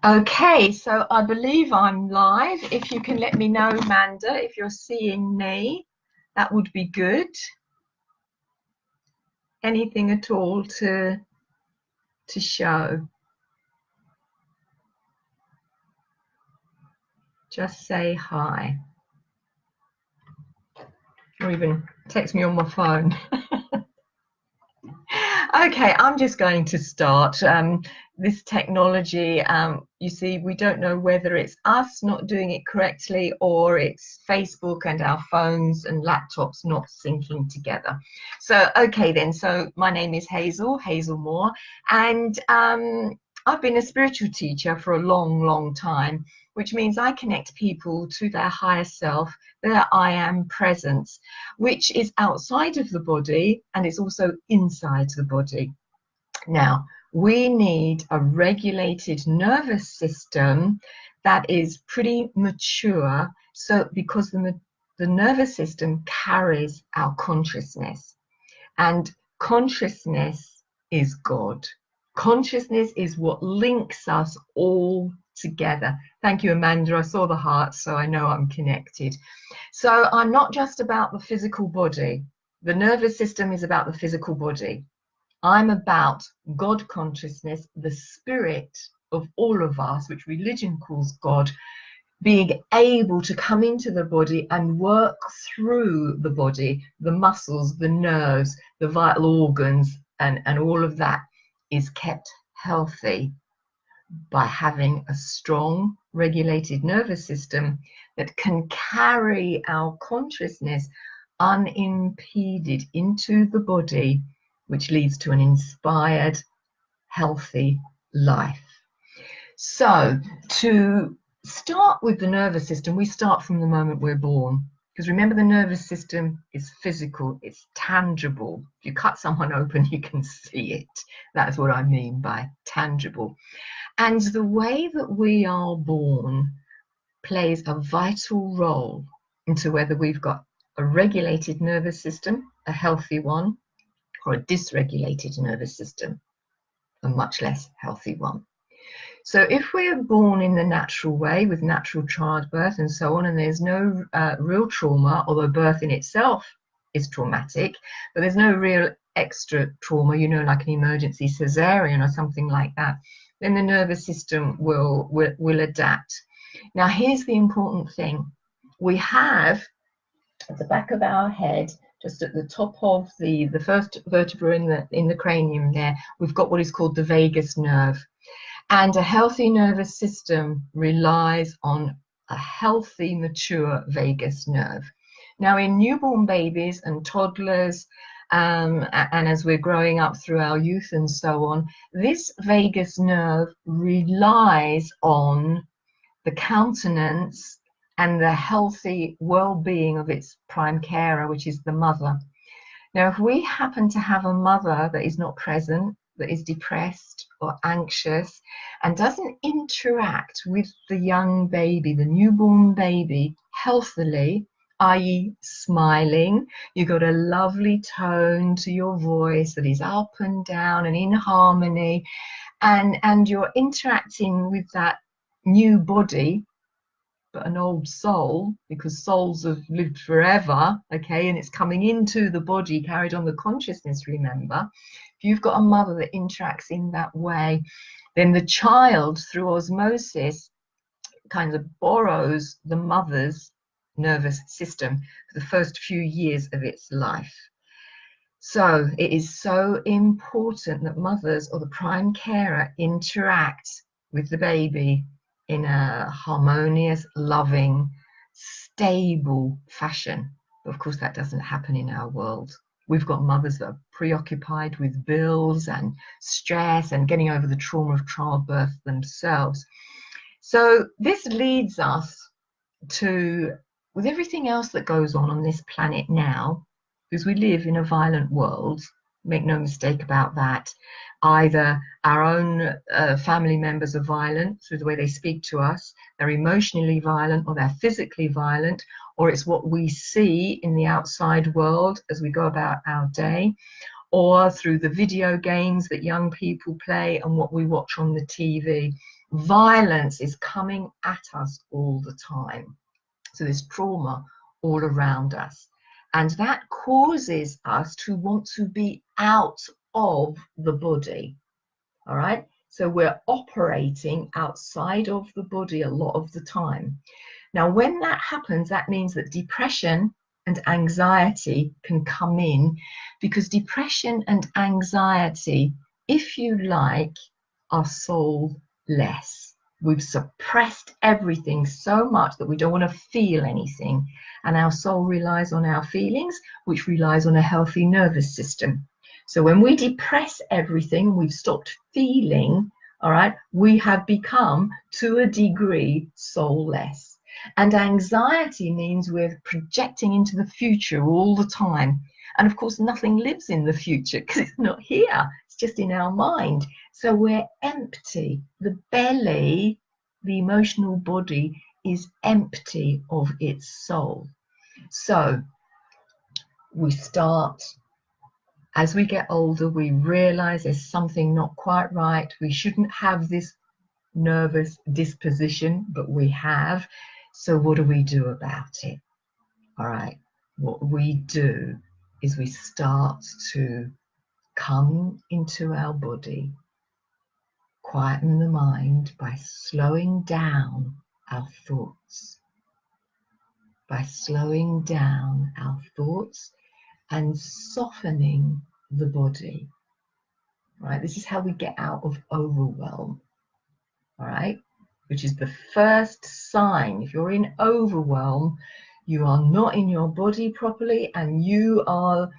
Okay, so I believe I'm live. If you can let me know, Manda, if you're seeing me, that would be good. Anything at all to show. Just say hi. Or even text me on my phone. Okay, I'm just going to start. This technology, you see, we don't know whether it's us not doing it correctly or it's Facebook and our phones and laptops not syncing together. So, okay then, so my name is Hazel Moore, and I've been a spiritual teacher for a long, long time, which means I connect people to their higher self, their I am presence, which is outside of the body and it's also inside the body. Now, we need a regulated nervous system that is pretty mature, so because the nervous system carries our consciousness, and consciousness is God. Consciousness is what links us all together. Thank you, Amanda. I saw the heart, so I know I'm connected. So I'm not just about the physical body. The nervous system is about the physical body. I'm about God consciousness, the spirit of all of us, which religion calls God, being able to come into the body and work through the body, the muscles, the nerves, the vital organs, and all of that is kept healthy by having a strong, regulated nervous system that can carry our consciousness unimpeded into the body, which leads to an inspired, healthy life. So, to start with the nervous system, we start from the moment we're born. Because remember, the nervous system is physical, it's tangible. If you cut someone open, you can see it. That's what I mean by tangible. And the way that we are born plays a vital role into whether we've got a regulated nervous system, a healthy one, or a dysregulated nervous system, a much less healthy one. So if we're born in the natural way with natural childbirth and so on, and there's no real trauma, although birth in itself is traumatic, but there's no real extra trauma, like an emergency cesarean or something like that, then the nervous system will adapt. Now, here's the important thing. We have at the back of our head, just at the top of the first vertebra in the cranium there, we've got what is called the vagus nerve. And a healthy nervous system relies on a healthy, mature vagus nerve. Now, in newborn babies and toddlers, and as we're growing up through our youth and so on, this vagus nerve relies on the countenance and the healthy well-being of its prime carer, which is the mother. Now, if we happen to have a mother that is not present, that is depressed or anxious and doesn't interact with the young baby, the newborn baby, healthily, i.e. smiling, you've got a lovely tone to your voice that is up and down and in harmony, and you're interacting with that new body, but an old soul, because souls have lived forever, okay, and it's coming into the body, carried on the consciousness, remember. If you've got a mother that interacts in that way, then the child, through osmosis, kind of borrows the mother's nervous system for the first few years of its life. So it is so important that mothers or the prime carer interact with the baby in a harmonious, loving, stable fashion. But of course, that doesn't happen in our world. We've got mothers that are preoccupied with bills and stress and getting over the trauma of childbirth themselves. So this leads us to, with everything else that goes on this planet now, because we live in a violent world, make no mistake about that. Either our own family members are violent through the way they speak to us, they're emotionally violent, or they're physically violent, or it's what we see in the outside world as we go about our day, or through the video games that young people play and what we watch on the TV. violence is coming at us all the time. So there's trauma all around us. And that causes us to want to be out of the body. All right. So we're operating outside of the body a lot of the time. Now, when that happens, that means that depression and anxiety can come in, because depression and anxiety, if you like, are soulless. We've suppressed everything so much that we don't want to feel anything. And our soul relies on our feelings, which relies on a healthy nervous system. So when we depress everything, we've stopped feeling, all right, we have become, to a degree, soulless. And anxiety means we're projecting into the future all the time. And of course, nothing lives in the future because it's not here. It's just in our mind. So we're empty. The belly, the emotional body, is empty of its soul. So we start, as we get older, we realize there's something not quite right. We shouldn't have this nervous disposition, but we have. So what do we do about it? All right. What we do is we start to come into our body, quieten the mind by slowing down our thoughts, and softening the body. Right? This is how we get out of overwhelm. All right? Which is the first sign. If you're in overwhelm, you are not in your body properly, and you are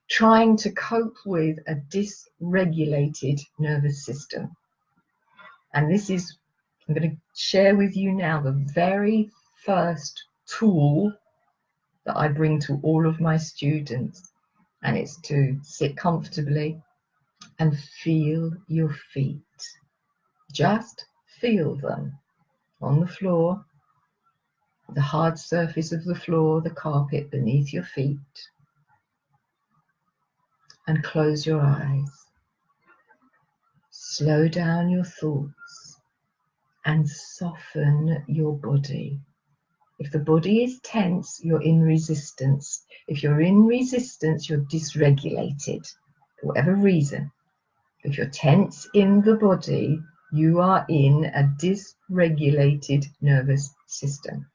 trying to cope with a dysregulated nervous system. And this is, I'm going to share with you now the very first tool that I bring to all of my students, and it's to sit comfortably and feel your feet. Just feel them on the floor, the hard surface of the floor, the carpet beneath your feet, and close your eyes. Slow down your thoughts and soften your body. If the body is tense, you're in resistance. If you're in resistance, you're dysregulated for whatever reason. If you're tense in the body, you are in a dysregulated nervous system.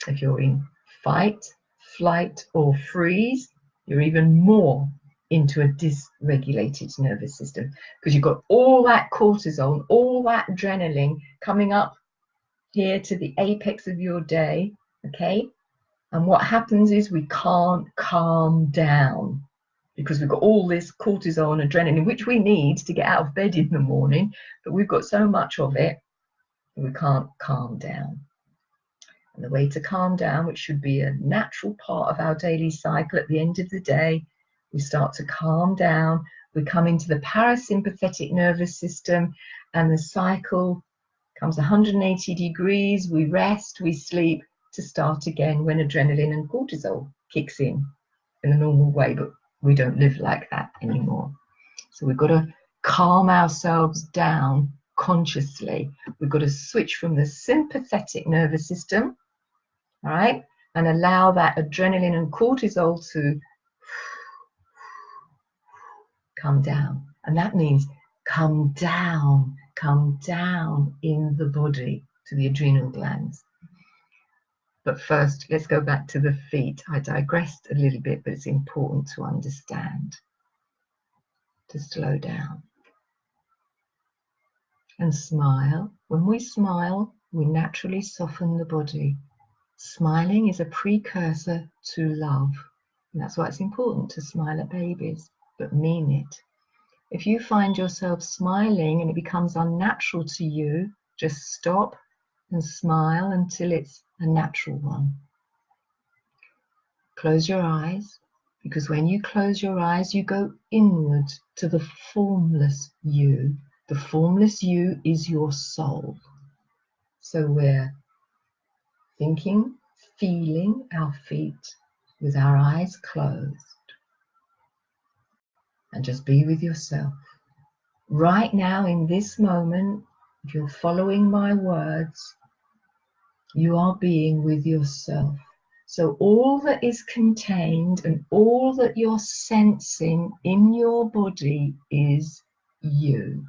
If you're in fight, flight, or freeze, you're even more into a dysregulated nervous system, because you've got all that cortisol, all that adrenaline coming up here to the apex of your day, okay? And what happens is we can't calm down because we've got all this cortisol and adrenaline, which we need to get out of bed in the morning, but we've got so much of it that we can't calm down. And the way to calm down, which should be a natural part of our daily cycle at the end of the day, we start to calm down, we come into the parasympathetic nervous system, and the cycle comes 180 degrees, we rest, we sleep, to start again when adrenaline and cortisol kicks in a normal way, but we don't live like that anymore. So we've got to calm ourselves down consciously. We've got to switch from the sympathetic nervous system, all right, and allow that adrenaline and cortisol to come down. And that means come down in the body to the adrenal glands. But first, let's go back to the feet. I digressed a little bit, but it's important to understand, to slow down. And smile. When we smile, we naturally soften the body. Smiling is a precursor to love. And that's why it's important to smile at babies, but mean it. If you find yourself smiling and it becomes unnatural to you, just stop and smile until it's a natural one. Close your eyes, because when you close your eyes, you go inward to the formless you. The formless you is your soul. So we're thinking, feeling our feet with our eyes closed. And just be with yourself. Right now, in this moment, if you're following my words, you are being with yourself. So all that is contained and all that you're sensing in your body is you.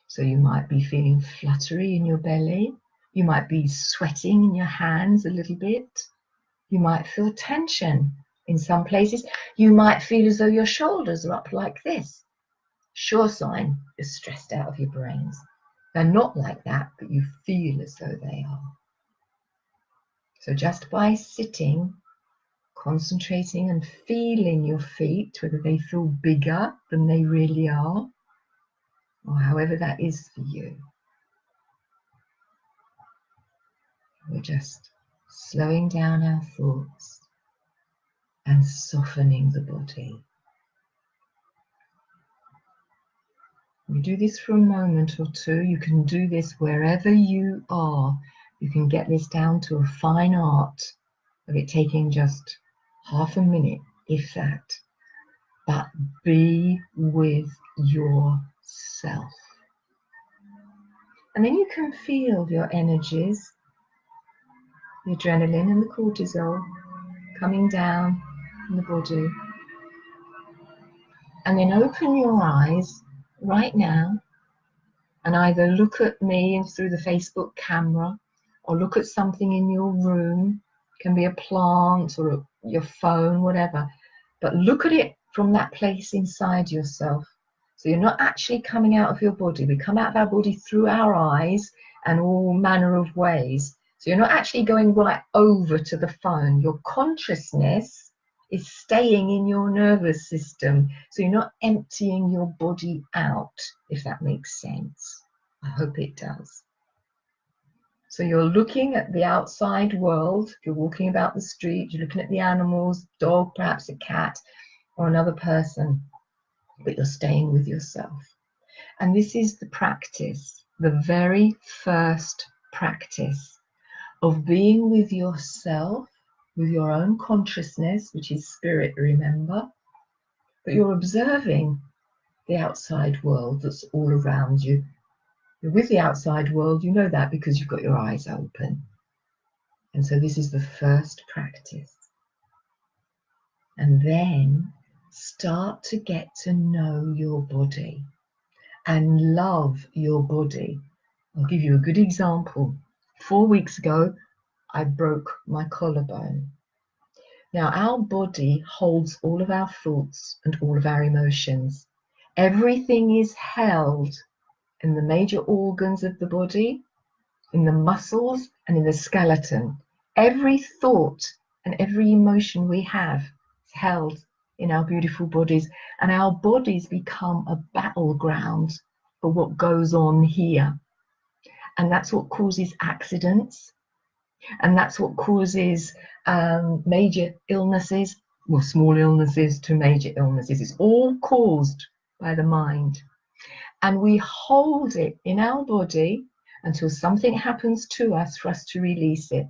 So you might be feeling fluttery in your belly. You might be sweating in your hands a little bit. You might feel tension in some places. You might feel as though your shoulders are up like this. Sure sign you're stressed out of your brains. They're not like that, but you feel as though they are. So just by sitting, concentrating and feeling your feet, whether they feel bigger than they really are, or however that is for you, we're just slowing down our thoughts and softening the body. You do this for a moment or two. You can do this wherever you are. You can get this down to a fine art of it taking just half a minute, if that. But be with yourself. And then you can feel your energies, the adrenaline and the cortisol coming down in the body. And then open your eyes right now and either look at me through the Facebook camera or look at something in your room. It can be a plant or your phone, whatever. But look at it from that place inside yourself. So you're not actually coming out of your body. We come out of our body through our eyes and all manner of ways. So you're not actually going right over to the phone. Your consciousness is staying in your nervous system. So you're not emptying your body out, if that makes sense. I hope it does. So you're looking at the outside world. You're walking about the street. You're looking at the animals, dog, perhaps a cat, or another person. But you're staying with yourself. And this is the practice, the very first practice of being with yourself, with your own consciousness, which is spirit, remember, but you're observing the outside world that's all around you. You're with the outside world, you know that because you've got your eyes open. And so this is the first practice. And then start to get to know your body and love your body. I'll give you a good example. 4 weeks ago, I broke my collarbone. Now, our body holds all of our thoughts and all of our emotions. Everything is held in the major organs of the body, in the muscles and in the skeleton. Every thought and every emotion we have is held in our beautiful bodies, and our bodies become a battleground for what goes on here. And that's what causes accidents, and that's what causes major illnesses, or small illnesses to major illnesses. It's all caused by the mind. And we hold it in our body until something happens to us for us to release it.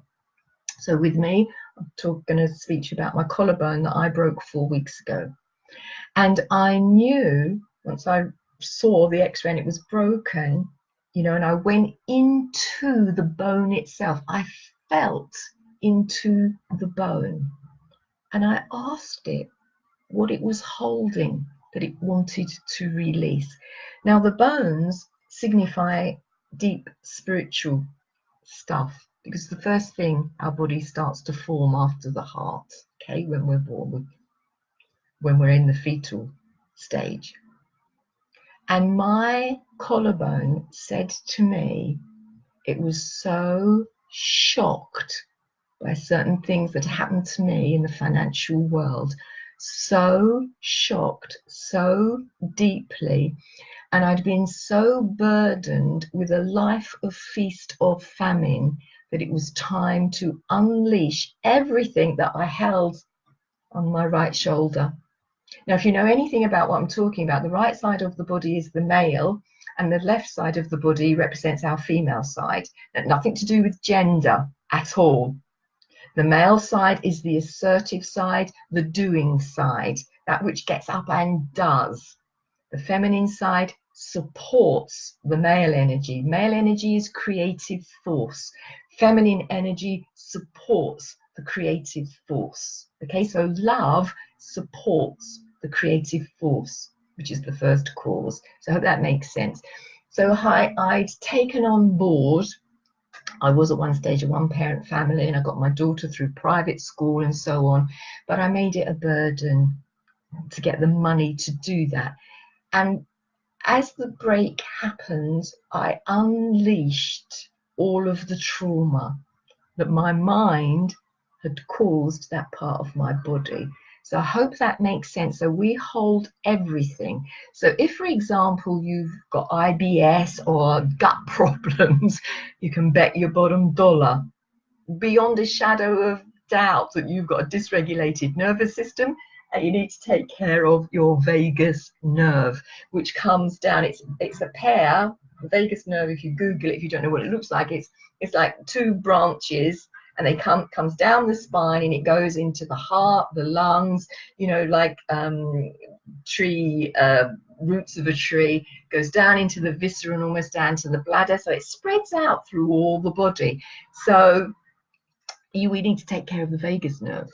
So with me, I'm going to speak to you about my collarbone that I broke 4 weeks ago. And I knew, once I saw the x-ray and it was broken, you know, and I went into the bone itself. I felt into the bone. And I asked it what it was holding that it wanted to release. Now, the bones signify deep spiritual stuff, because the first thing our body starts to form after the heart, okay, when we're born, when we're in the fetal stage. And my collarbone said to me, it was so shocked by certain things that happened to me in the financial world, so shocked, so deeply, and I'd been so burdened with a life of feast or famine that it was time to unleash everything that I held on my right shoulder. Now, if you know anything about what I'm talking about, the right side of the body is the male, and the left side of the body represents our female side. Nothing to do with gender at all. The male side is the assertive side, the doing side, that which gets up and does. The feminine side supports the male energy. Male energy is creative force. Feminine energy supports the creative force. Okay, so love supports the creative force, which is the first cause. So I hope that makes sense. So I'd taken on board, I was at one stage a one-parent family, and I got my daughter through private school and so on, but I made it a burden to get the money to do that. And as the break happened, I unleashed all of the trauma that my mind had caused that part of my body. So I hope that makes sense. So we hold everything. So if, for example, you've got IBS or gut problems, you can bet your bottom dollar, beyond a shadow of doubt, that you've got a dysregulated nervous system, and you need to take care of your vagus nerve, which comes down. It's a pair. The vagus nerve, if you Google it, if you don't know what it looks like, it's like two branches, and they comes down the spine, and it goes into the heart, the lungs, you know, like tree roots of a tree, goes down into the viscera and almost down to the bladder. So it spreads out through all the body. So we need to take care of the vagus nerve.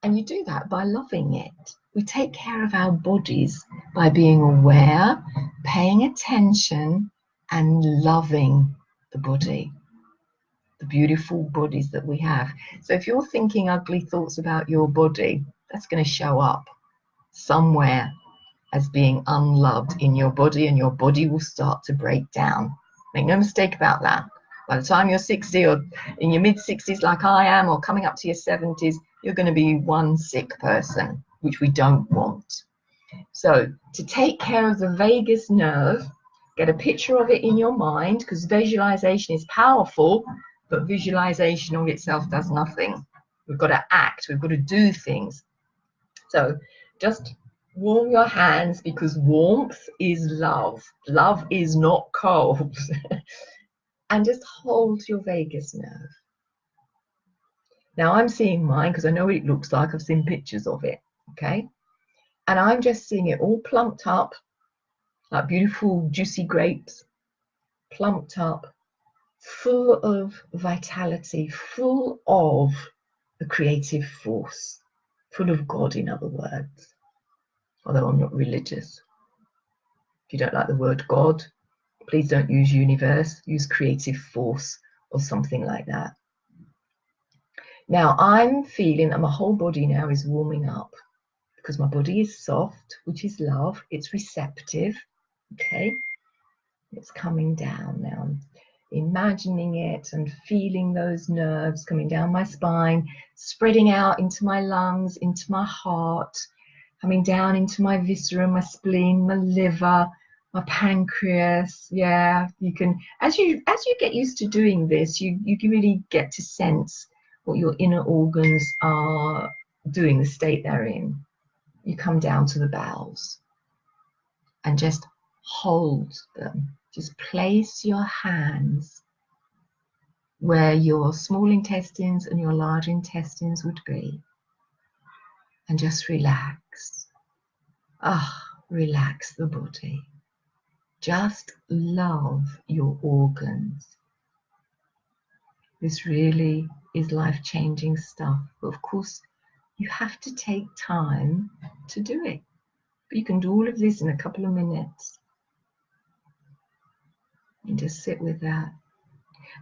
And you do that by loving it. We take care of our bodies by being aware, paying attention, and loving the body, the beautiful bodies that we have. So if you're thinking ugly thoughts about your body, that's going to show up somewhere as being unloved in your body, and your body will start to break down. Make no mistake about that. By the time you're 60 or in your mid-60s like I am, or coming up to your 70s, you're going to be one sick person, which we don't want. So to take care of the vagus nerve, get a picture of it in your mind, because visualization is powerful, but visualization of itself does nothing. We've got to act, we've got to do things. So just warm your hands, because warmth is love. Love is not cold. And just hold your vagus nerve. Now I'm seeing mine because I know what it looks like. I've seen pictures of it, okay? And I'm just seeing it all plumped up, like beautiful juicy grapes, plumped up, full of vitality, full of the creative force, full of God, in other words, although I'm not religious. If you don't like the word God, please don't use universe, use creative force or something like that. Now I'm feeling that my whole body now is warming up, because my body is soft, which is love. It's receptive, okay? It's coming down now. I'm imagining it and feeling those nerves coming down my spine, spreading out into my lungs, into my heart, coming down into my viscera, my spleen, my liver, my pancreas. Yeah, you can, as you get used to doing this, you really get to sense what your inner organs are doing, the state they're in. You come down to the bowels and just hold them. Just place your hands where your small intestines and your large intestines would be, and just relax. Relax the body. Just love your organs. This really is life-changing stuff. But of course, you have to take time to do it. But you can do all of this in a couple of minutes. And just sit with that.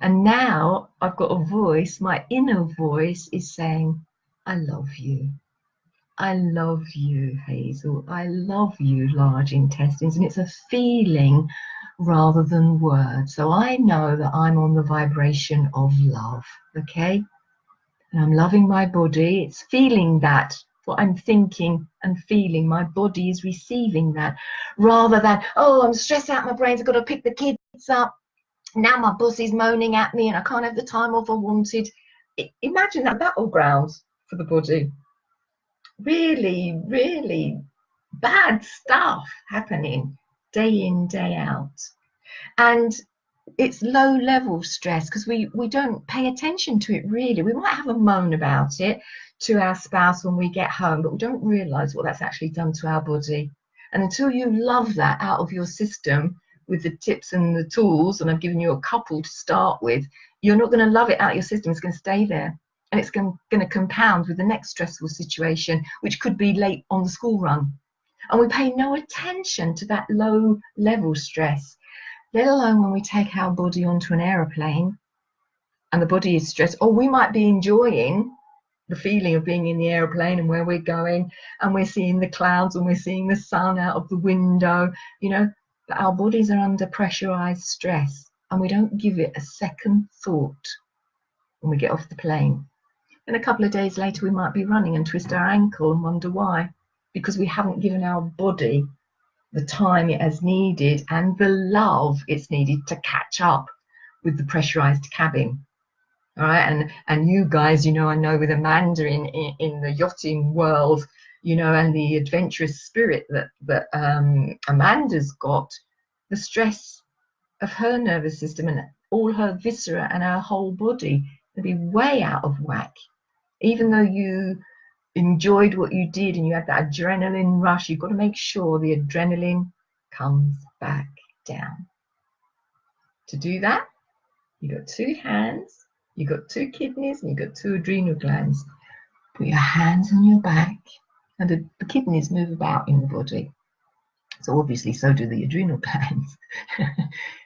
And now I've got a voice, my inner voice is saying, I love you. I love you, Hazel. I love you, large intestines. And it's a feeling rather than words. So I know that I'm on the vibration of love, okay? And I'm loving my body. It's feeling that, what I'm thinking and feeling. My body is receiving that, rather than, oh, I'm stressed out my brains, I've got to pick the kids up. Now my boss is moaning at me and I can't have the time off I wanted. Imagine that battleground for the body. Really, really bad stuff happening day in, day out. And it's low level stress because we don't pay attention to it really. We might have a moan about it to our spouse when we get home, but we don't realize what that's actually done to our body. And until you love that out of your system with the tips and the tools, and I've given you a couple to start with, you're not going to love it out of your system. It's going to stay there. And it's going to compound with the next stressful situation, which could be late on the school run. And we pay no attention to that low level stress, let alone when we take our body onto an aeroplane and the body is stressed, or we might be enjoying the feeling of being in the aeroplane and where we're going, and we're seeing the clouds and we're seeing the sun out of the window, you know, but our bodies are under pressurized stress and we don't give it a second thought when we get off the plane. And a couple of days later, we might be running and twist our ankle and wonder why, because we haven't given our body the time it has needed and the love it's needed to catch up with the pressurized cabin. All right, and you guys, you know, I know with Amanda in the yachting world, you know, and the adventurous spirit that Amanda's got, the stress of her nervous system and all her viscera and her whole body will be way out of whack. Even though you enjoyed what you did and you had that adrenaline rush, you've got to make sure the adrenaline comes back down. To do that, you've got two hands, you've got two kidneys, and you've got two adrenal glands. Put your hands on your back, and the kidneys move about in the body. So obviously, so do the adrenal glands.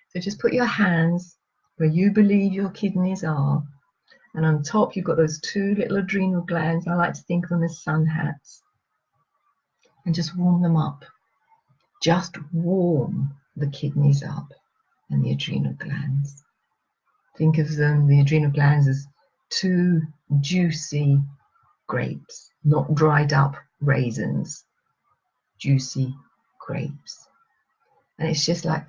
So just put your hands where you believe your kidneys are. And on top, you've got those two little adrenal glands. I like to think of them as sun hats. And just warm them up. Just warm the kidneys up and the adrenal glands. Think of them, the adrenal glands, as two juicy grapes, not dried up raisins. Juicy grapes. And it's just like,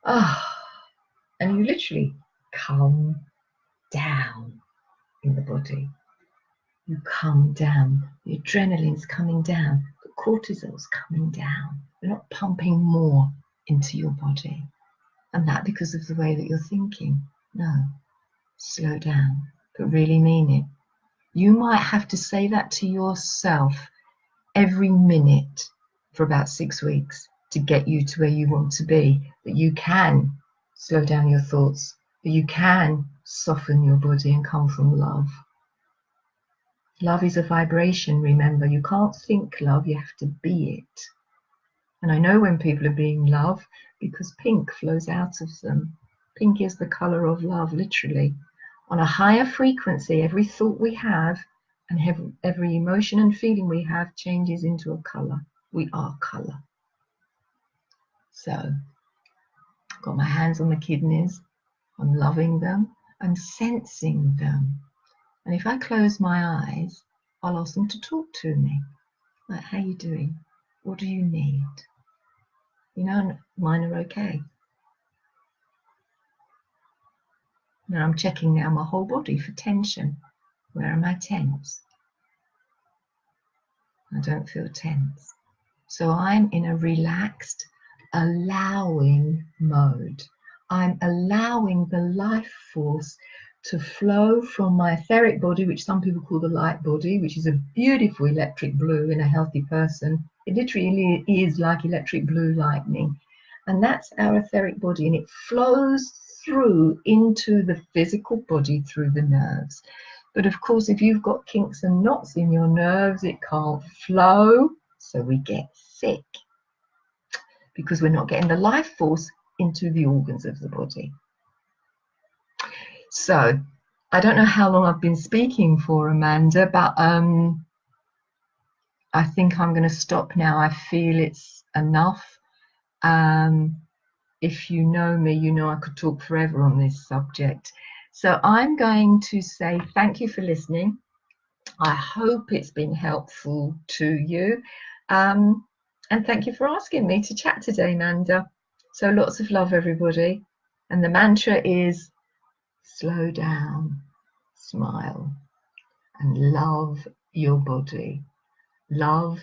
and you literally come down in the body. You come down. The adrenaline's coming down. The cortisol's coming down. You're not pumping more into your body. And that because of the way that you're thinking. No. Slow down. But really mean it. You might have to say that to yourself every minute for about 6 weeks to get you to where you want to be. That you can slow down your thoughts. That you can soften your body and come from love. Love is a vibration, remember. You can't think love, you have to be it. And I know when people are being loved because pink flows out of them. Pink is the colour of love, literally. On a higher frequency, every thought we have and every emotion and feeling we have changes into a colour. We are colour. So, I've got my hands on the kidneys. I'm loving them. I'm sensing them. And if I close my eyes, I'll ask them to talk to me. Like, how you doing? What do you need? You know, mine are okay. Now I'm checking now my whole body for tension. Where am I tense? I don't feel tense. So I'm in a relaxed, allowing mode. I'm allowing the life force to flow from my etheric body, which some people call the light body, which is a beautiful electric blue in a healthy person. It literally is like electric blue lightning. And that's our etheric body, and it flows through into the physical body through the nerves. But of course, if you've got kinks and knots in your nerves, it can't flow, so we get sick because we're not getting the life force into the organs of the body. So I don't know how long I've been speaking for, Amanda, but I think I'm going to stop now. I feel it's enough. If you know me, you know I could talk forever on this subject. So I'm going to say thank you for listening. I hope it's been helpful to you. And thank you for asking me to chat today, Amanda. So lots of love, everybody. And the mantra is slow down, smile, and love your body. Love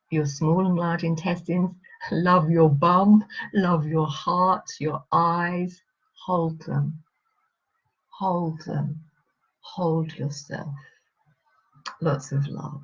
your small and large intestines. Love your bum. Love your heart, your eyes. Hold them. Hold them. Hold yourself. Lots of love.